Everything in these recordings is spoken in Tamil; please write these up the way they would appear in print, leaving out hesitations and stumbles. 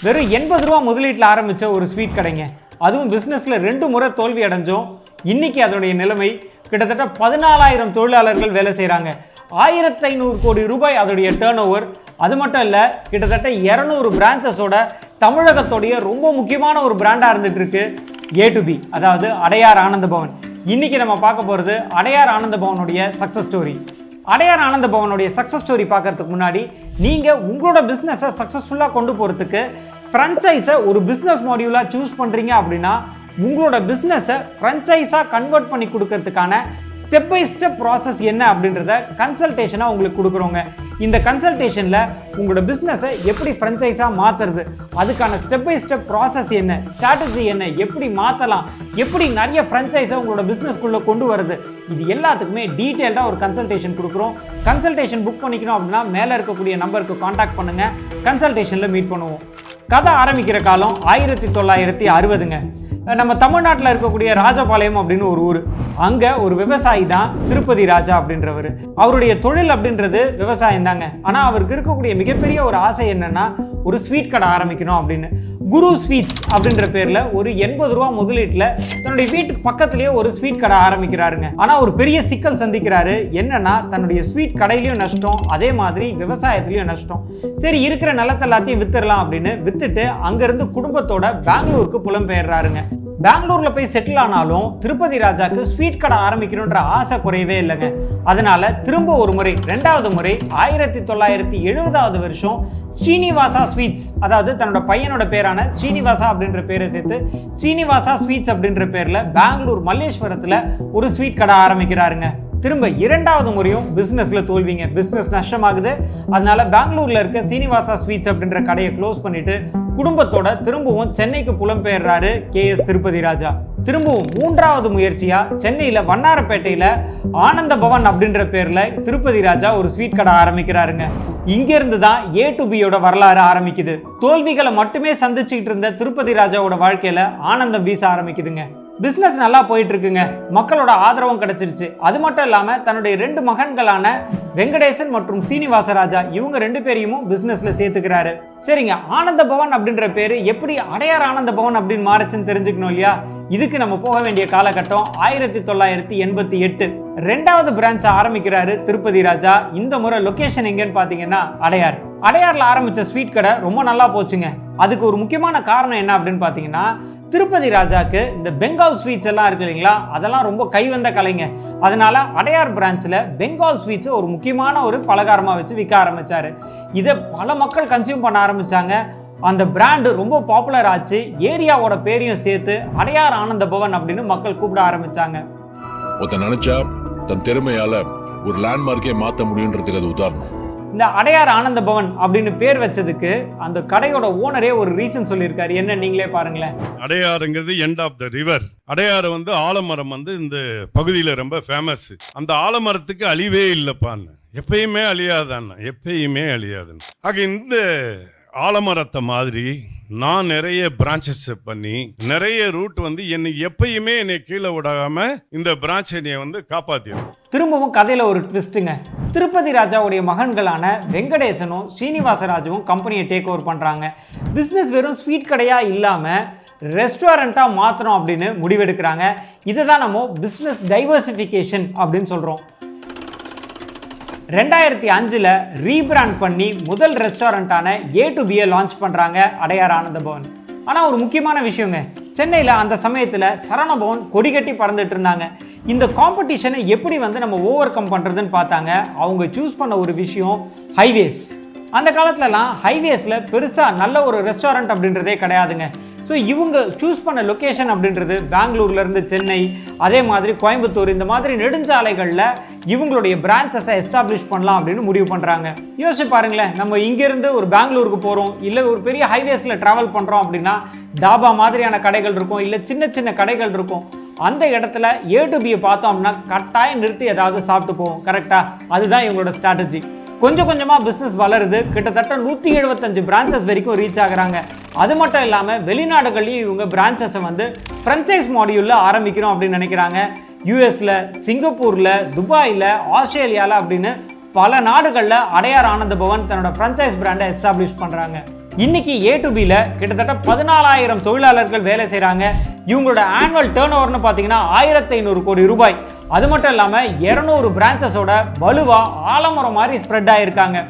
வெறும் 80 ரூபா முதலீட்டில் ஆரம்பித்த ஒரு ஸ்வீட் கடைங்க. அதுவும் பிஸ்னஸில் 2 முறை தோல்வி அடைஞ்சோம். இன்றைக்கி அதோடைய நிலைமை கிட்டத்தட்ட 14,000 தொழிலாளர்கள் வேலை செய்கிறாங்க. 1,500 கோடி ரூபாய் அதோடைய டர்ன் ஓவர். அது மட்டும் இல்லை, கிட்டத்தட்ட 200 பிரான்ச்சஸோட தமிழகத்தோடைய ரொம்ப முக்கியமான ஒரு பிராண்டாக இருந்துட்டு இருக்கு A2B, அதாவது அடையார் ஆனந்த பவன். இன்றைக்கி நம்ம பார்க்க போகிறது Adyar Ananda பவனுடைய success story. Adyar Ananda பவனுடைய success story பார்க்கறதுக்கு முன்னாடி நீங்கள் உங்களோட பிஸ்னஸை சக்ஸஸ்ஃபுல்லாக கொண்டு போகிறதுக்கு ஃப்ரான்ச்சைஸை ஒரு பிஸ்னஸ் மாடியூலாக சூஸ் பண்ணுறீங்க அப்படின்னா உங்களோட பிஸ்னஸை ஃப்ரான்ச்சைஸாக கன்வெர்ட் பண்ணி கொடுக்கறதுக்கான ஸ்டெப் பை ஸ்டெப் ப்ராசஸ் என்ன அப்படின்றத கன்சல்டேஷனாக உங்களுக்கு கொடுக்குறோங்க. இந்த கன்சல்டேஷனில் உங்களோட பிஸ்னஸை எப்படி ஃப்ரான்ச்சைஸாக மாற்றுறது, அதுக்கான ஸ்டெப் பை ஸ்டெப் ப்ராசஸ் என்ன, ஸ்ட்ராட்டஜி என்ன, எப்படி மாற்றலாம், எப்படி நிறைய ஃப்ரான்ச்சைஸை உங்களோட பிஸ்னஸ்க்குள்ளே கொண்டு வரது, இது எல்லாத்துக்குமே டீட்டெயில்டாக ஒரு கன்சல்டேஷன் கொடுக்குறோம். கன்சல்டேஷன் புக் பண்ணிக்கணும் அப்படின்னா மேலே இருக்கக்கூடிய நம்பருக்கு காண்டாக்ட் பண்ணுங்கள். கன்சல்டேஷனில் மீட் பண்ணுவோம். கதை ஆரம்பிக்கிற காலம் 1960ங்க. நம்ம தமிழ்நாட்டில் இருக்கக்கூடிய ராஜபாளையம் அப்படின்னு ஒரு ஊர். அங்கே ஒரு விவசாயி தான் திருப்பதி ராஜா அப்படின்றவர். அவருடைய தொழில் அப்படின்றது விவசாயம் தாங்க. ஆனால் அவருக்கு இருக்கக்கூடிய மிகப்பெரிய ஒரு ஆசை என்னன்னா ஒரு ஸ்வீட் கடை ஆரம்பிக்கணும் அப்படின்னு. குரு ஸ்வீட்ஸ் அப்படின்ற பேரில் ஒரு 80 ரூபா முதலீட்டில் தன்னுடைய வீட்டு பக்கத்துலேயே ஒரு ஸ்வீட் கடை ஆரம்பிக்கிறாருங்க. ஆனால் ஒரு பெரிய சிக்கல் சந்திக்கிறாரு. என்னன்னா தன்னுடைய ஸ்வீட் கடையிலையும் நஷ்டம், அதே மாதிரி விவசாயத்துலேயும் நஷ்டம். சரி, இருக்கிற நிலத்தை எல்லாத்தையும் வித்துடலாம் அப்படின்னு வித்துட்டு அங்கேருந்து குடும்பத்தோட பெங்களூருக்கு புலம்பெயர்றாருங்க. பெங்களூர்ல போய் செட்டில் ஆனாலும் திருப்பதி ராஜாக்கு ஸ்வீட் கடை ஆரம்பிக்கணுன்ற ஆசை குறையவே இல்லைங்க. அதனால திரும்ப ஒரு முறை, 2வது முறை 1970வது வருஷம் ஸ்ரீனிவாசா ஸ்வீட்ஸ், அதாவது தன்னோட பையனோட பேரான ஸ்ரீனிவாசா அப்படின்ற பேரை சேர்த்து ஸ்ரீனிவாசா ஸ்வீட்ஸ் அப்படின்ற பேர்ல பெங்களூர் மல்லேஸ்வரத்துல ஒரு ஸ்வீட் கடை ஆரம்பிக்கிறாருங்க. திரும்ப 2வது முறையும் பிஸ்னஸ்ல தோல்விங்க. பிஸ்னஸ் நஷ்டமாகுது. அதனால பெங்களூர்ல இருக்க சீனிவாசா ஸ்வீட்ஸ் அப்படின்ற கடையை க்ளோஸ் பண்ணிட்டு குடும்பத்தோட திரும்பவும் சென்னைக்கு புலம்பெயர்றாரு KS திருப்பதி ராஜா. திரும்பவும் 3வது முயற்சியா சென்னையில வண்ணாரப்பேட்டையில ஆனந்த பவன் அப்படின்ற பேர்ல திருப்பதி ராஜா ஒரு ஸ்வீட் கடை ஆரம்பிக்கிறாருங்க. இங்கிருந்து தான் A2Bயோட வரலாறு ஆரம்பிக்குது. தோல்விகளை மட்டுமே சந்திச்சுக்கிட்டு இருந்த திருப்பதி ராஜாவோட வாழ்க்கையில ஆனந்தம் வீச ஆரம்பிக்குதுங்க. பிஸ்னஸ் நல்லா போயிட்டு இருக்குங்க. மக்களோட ஆதரவும் கிடைச்சிருச்சு. அது மட்டும் இல்லாமல் தன்னுடைய 2 மகன்களான வெங்கடேசன் மற்றும் சீனிவாசராஜா, இவங்க 2 பேரையும் பிஸ்னஸ்ல சேர்த்துக்கிறாரு. சரிங்க, ஆனந்த பவன் அப்படின்ற பேரு எப்படி அடையார் ஆனந்த பவன் அப்படின்னு மாறுச்சுன்னு தெரிஞ்சுக்கணும் இல்லையா? இதுக்கு நம்ம போக வேண்டிய காலகட்டம் 1988. 2வது பிரான்ச் ஆரம்பிக்கிறாரு திருப்பதி ராஜா. இந்த முறை லொகேஷன் எங்கன்னு பார்த்தீங்கன்னா அடையார். அடையார்ல ஆரம்பிச்ச ஸ்வீட் கடை ரொம்ப நல்லா போச்சுங்க. அதுக்கு ஒரு முக்கியமான காரணம் என்ன அப்படின்னு பார்த்தீங்கன்னா, திருப்பதி ராஜாக்கு இந்த பெங்கால் ஸ்வீட்ஸ் எல்லாம் இருக்கு இல்லைங்களா, அதெல்லாம் ரொம்ப கைவந்த கலைங்க. அதனால அடையார் பிரான்ச்சில் பெங்கால் ஸ்வீட்ஸை ஒரு முக்கியமான ஒரு பலகாரமாக வச்சு விற்க ஆரம்பித்தார். இதை பல மக்கள் கன்சியூம் பண்ண ஆரம்பித்தாங்க. அந்த பிராண்டு ரொம்ப பாப்புலர் ஆச்சு. ஏரியாவோட பேரையும் சேர்த்து அடையார் ஆனந்த பவன் அப்படின்னு மக்கள் கூப்பிட ஆரம்பித்தாங்க. நினைச்சா தன் திறமையால ஒரு லேண்ட்மார்க்கே மாற்ற முடியுன்றதுக்கு அது உதாரணம். இந்த அடையார் ஆனந்த பவன் அப்படின்னு பேர் வச்சதுக்கு அந்த கடையோட ஓனரே ஒரு ரீசன் சொல்லியிருக்காரு. என்ன, நீங்களே பாருங்களேன். அடையாறுங்கிறது end of the river. Adyar ஆலமரம் இந்த பகுதியில் ரொம்ப ஃபேமஸ். அந்த ஆலமரத்துக்கு அழிவே இல்லைப்பான்னு, எப்பயுமே அழியாதான்னு, எப்பயுமே அழியாதுன்னு. ஆக இந்த ஆலமரத்தை மாதிரி நான் நிறைய பிரான்ச்சஸ் பண்ணி நிறைய ரூட் என்னை எப்பயுமே என்னை கீழே விடாம இந்த பிரான்ச் என்னை காப்பாத்திடும். திரும்பவும் கதையில ஒரு ட்விஸ்ட்டுங்க. திருப்பதி ராஜாவுடைய மகன்களான வெங்கடேசனும் ஸ்ரீனிவாசராஜுவும் கம்பெனியை டேக் ஓவர் பண்றாங்க. பிஸ்னஸ் வெறும் ஸ்வீட் கடையா இல்லாம ரெஸ்டாரண்டா மாற்றணும் அப்படின்னு முடிவெடுக்கிறாங்க. இதை தான் நம்ம பிஸ்னஸ் டைவர்சிஃபிகேஷன் அப்படின்னு சொல்றோம். 2005 ரீபிராண்ட் பண்ணி முதல் ரெஸ்டாரண்டான A2Bயை லான்ச் பண்ணுறாங்க அடையார் ஆனந்த பவன். ஆனால் ஒரு முக்கியமான விஷயங்க, சென்னையில் அந்த சமயத்தில் சரவணபவன் கொடிகட்டி பறந்துட்டு இருந்தாங்க. இந்த காம்படிஷனை எப்படி நம்ம ஓவர் கம் பண்ணுறதுன்னு பார்த்தாங்க. அவங்க சூஸ் பண்ண ஒரு விஷயம் ஹைவேஸ். அந்த காலத்துலலாம் ஹைவேஸில் பெருசாக நல்ல ஒரு ரெஸ்டாரண்ட் அப்படின்றதே கிடையாதுங்க. ஸோ இவங்க சூஸ் பண்ண லொக்கேஷன் அப்படின்றது பெங்களூர்லேருந்து சென்னை, அதே மாதிரி கோயம்புத்தூர், இந்த மாதிரி நெடுஞ்சாலைகளில் இவங்களுடைய பிரான்ச்சஸை எஸ்டாப்ளிஷ் பண்ணலாம் அப்படின்னு முடிவு பண்ணுறாங்க. யோசிச்சு பாருங்களேன், நம்ம இங்கேருந்து ஒரு பெங்களூருக்கு போகிறோம், இல்லை ஒரு பெரிய ஹைவேஸில் ட்ராவல் பண்ணுறோம் அப்படின்னா தாபா மாதிரியான கடைகள் இருக்கும், இல்லை சின்ன சின்ன கடைகள் இருக்கும். அந்த இடத்துல A2Bயை பார்த்தோம் அப்படின்னா கட்டாயம் நிறுத்தி ஏதாவது சாப்பிட்டு போவோம். கரெக்டாக? அதுதான் இவங்களோட ஸ்ட்ராட்டஜி. கொஞ்சம் கொஞ்சமாக பிஸ்னஸ் வளருது. கிட்டத்தட்ட 175 பிரான்ச்சஸ் வரைக்கும் ரீச் ஆகுறாங்க. அது மட்டும் இல்லாமல் வெளிநாடுகள்லையும் இவங்க பிரான்ச்சஸை ஃப்ரான்ச்சைஸ் மாடியூலில் ஆரம்பிக்கணும் அப்படின்னு நினைக்கிறாங்க. யூஎஸில், சிங்கப்பூரில், துபாயில், ஆஸ்திரேலியாவில் அப்படின்னு பல நாடுகளில் அடையார் ஆனந்த பவன் தன்னோட ஃப்ரான்ச்சைஸ் பிராண்டை எஸ்டாப்ளிஷ் பண்ணுறாங்க. இன்னைக்கு ஏ டு பியில் கிட்டத்தட்ட 14,000 தொழிலாளர்கள் வேலை செய்கிறாங்க. இவங்களோட ஆனுவல் டேர்ன் ஓவர்னு பார்த்தீங்கன்னா 1,500 கோடி ரூபாய். அது மட்டும் இல்லாமல் 200 பிரான்ச்சஸோட வலுவாக ஆலமரம் மாதிரி ஸ்ப்ரெட் ஆகியிருக்காங்க.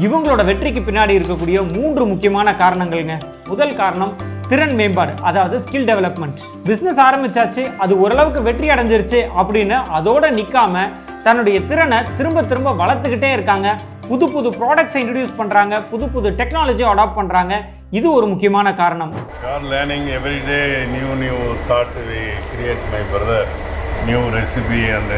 இவங்களோட வெற்றிக்கு பின்னாடி இருக்கக்கூடிய 3 முக்கியமான காரணங்கள்ங்க. முதல் காரணம் திறன் மேம்பாடு, அதாவது ஸ்கில் டெவலப்மெண்ட். பிஸ்னஸ் ஆரம்பிச்சாச்சு, அது ஓரளவுக்கு வெற்றி அடைஞ்சிருச்சு அப்படின்னு அதோட நிற்காம தன்னுடைய திறனை திரும்ப திரும்ப வளர்த்துக்கிட்டே இருக்காங்க. புது புது ப்ராடக்ட்ஸை இன்ட்ரடியூஸ் பண்ணுறாங்க, புது புது டெக்னாலஜியை அடாப்ட் பண்ணுறாங்க. இது ஒரு முக்கியமான காரணம். Learning every day new thought we create my brother, new recipe and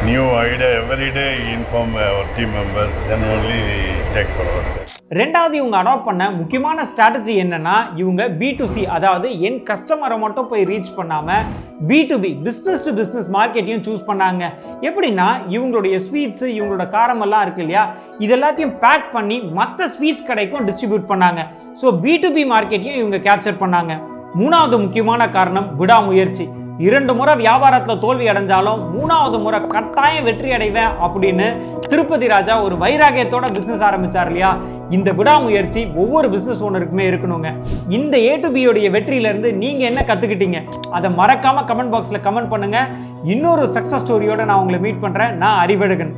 new idea every day inform our team members, then only we take forward. ரெண்டாவது இவங்க அடாப்ட் பண்ண முக்கியமான ஸ்ட்ராட்டஜி என்னன்னா, இவங்க B2C, அதாவது என் கஸ்டமரை மட்டும் போய் ரீச் பண்ணாமல் B2B, பிஸ்னஸ் டு பிஸ்னஸ் மார்க்கெட்டையும் சூஸ் பண்ணாங்க. எப்படின்னா, இவங்களுடைய ஸ்வீட்ஸு, இவங்களோட காரமெல்லாம் இருக்கு இல்லையா, இது எல்லாத்தையும் பேக் பண்ணி மற்ற ஸ்வீட்ஸ் கடைக்கும் டிஸ்ட்ரிபியூட் பண்ணாங்க. ஸோ B2B மார்க்கெட்டையும் இவங்க கேப்சர் பண்ணாங்க. மூணாவது முக்கியமான காரணம் விடாமுயற்சி. 2 முறை வியாபாரத்தில் தோல்வி அடைஞ்சாலும் 3வது முறை கட்டாயம் வெற்றி அடைவேன் அப்படின்னு திருப்பதி ராஜா ஒரு வைராகியத்தோட பிஸ்னஸ் ஆரம்பிச்சார் இல்லையா. இந்த விடாமுயற்சி ஒவ்வொரு பிஸ்னஸ் ஓனருக்குமே இருக்கணுங்க. இந்த ஏ டு பியோடைய வெற்றியிலேருந்து நீங்கள் என்ன கற்றுக்கிட்டீங்க அதை மறக்காமல் கமெண்ட் பாக்ஸில் கமெண்ட் பண்ணுங்கள். இன்னொரு சக்ஸஸ் ஸ்டோரியோட நான் உங்களை மீட் பண்ணுறேன். நான் அறிவழகன்.